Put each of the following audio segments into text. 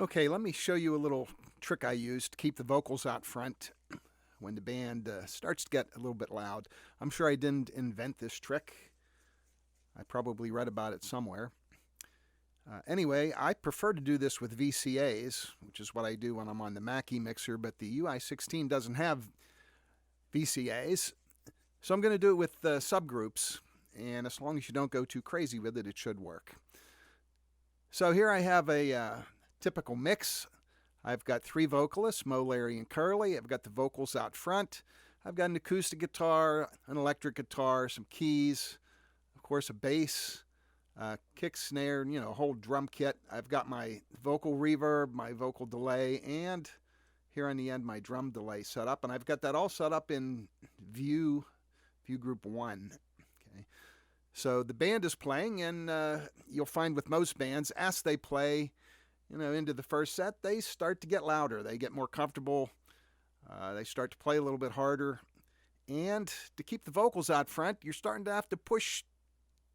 Okay, let me show you a little trick I use to keep the vocals out front when the band starts to get a little bit loud. I'm sure I didn't invent this trick. I probably read about it somewhere. Anyway, I prefer to do this with VCAs, which is what I do when I'm on the Mackie mixer, but the UI16 doesn't have VCAs. So I'm going to do it with subgroups, and as long as you don't go too crazy with it, it should work. So here I have a typical mix. I've got three vocalists, Mo, Larry, and Curly. I've got the vocals out front. I've got an acoustic guitar, an electric guitar, some keys, of course a bass, kick, snare, a whole drum kit. I've got my vocal reverb, my vocal delay, and here on the end my drum delay set up. And I've got that all set up in view group 1. Okay. So the band is playing, and you'll find with most bands, as they play, into the first set, they start to get louder. They get more comfortable. They start to play a little bit harder. And to keep the vocals out front, you're starting to have to push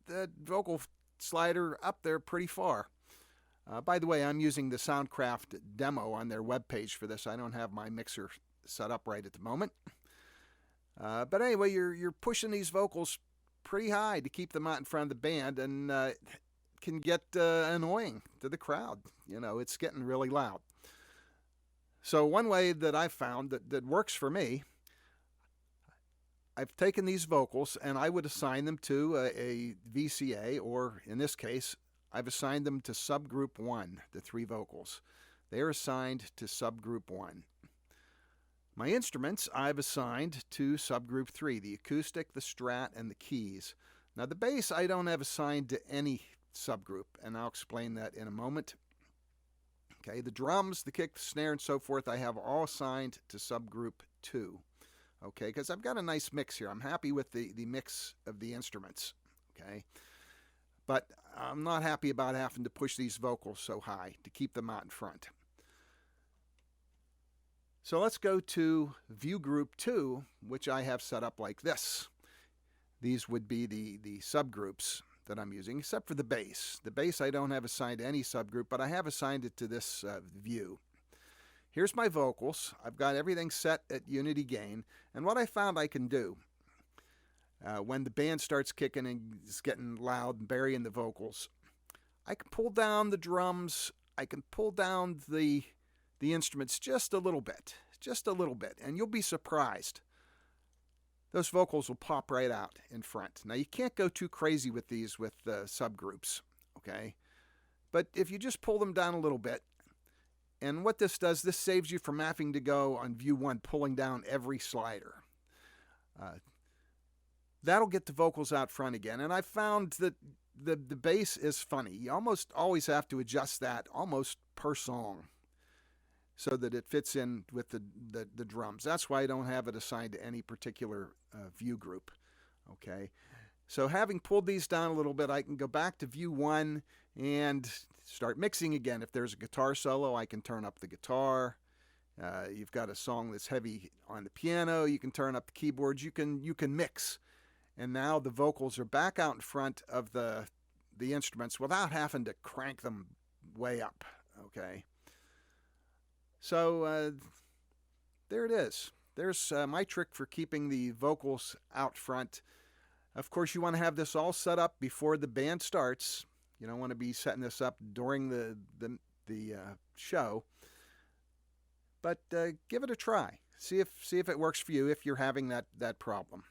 the vocal slider up there pretty far. By the way, I'm using the Soundcraft demo on their webpage for this. I don't have my mixer set up right at the moment. But anyway, you're pushing these vocals pretty high to keep them out in front of the band, and can get annoying to the crowd. It's getting really loud. So one way that I've found that works for me, I've taken these vocals and I would assign them to a VCA, or in this case, I've assigned them to subgroup 1, the three vocals. They're assigned to subgroup 1. My instruments I've assigned to subgroup 3, the acoustic, the strat, and the keys. Now the bass I don't have assigned to any subgroup, and I'll explain that in a moment. Okay, the drums, the kick, the snare, and so forth, I have all assigned to subgroup 2. Okay, because I've got a nice mix here. I'm happy with the mix of the instruments. Okay, but I'm not happy about having to push these vocals so high to keep them out in front. So let's go to view group 2, which I have set up like this. These would be the subgroups that I'm using, except for the bass. The bass I don't have assigned to any subgroup, but I have assigned it to this view. Here's my vocals. I've got everything set at unity gain, and what I found I can do when the band starts kicking and is getting loud and burying the vocals, I can pull down the drums, I can pull down the instruments just a little bit, and you'll be surprised. Those vocals will pop right out in front. Now, you can't go too crazy with these with subgroups, okay? But if you just pull them down a little bit, and what this does, this saves you from having to go on view 1, pulling down every slider. That'll get the vocals out front again, and I found that the bass is funny. You almost always have to adjust that almost per song, so that it fits in with the drums. That's why I don't have it assigned to any particular view group. Okay, so having pulled these down a little bit, I can go back to view 1 and start mixing again. If there's a guitar solo, I can turn up the guitar. You've got a song that's heavy on the piano, you can turn up the keyboards, you can mix. And now the vocals are back out in front of the instruments without having to crank them way up. Okay. So there it is. There's my trick for keeping the vocals out front. Of course, you want to have this all set up before the band starts. You don't want to be setting this up during the show. But give it a try. See if it works for you if you're having that problem.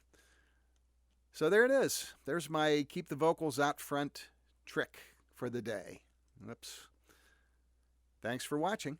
So there it is. There's my keep the vocals out front trick for the day. Oops. Thanks for watching.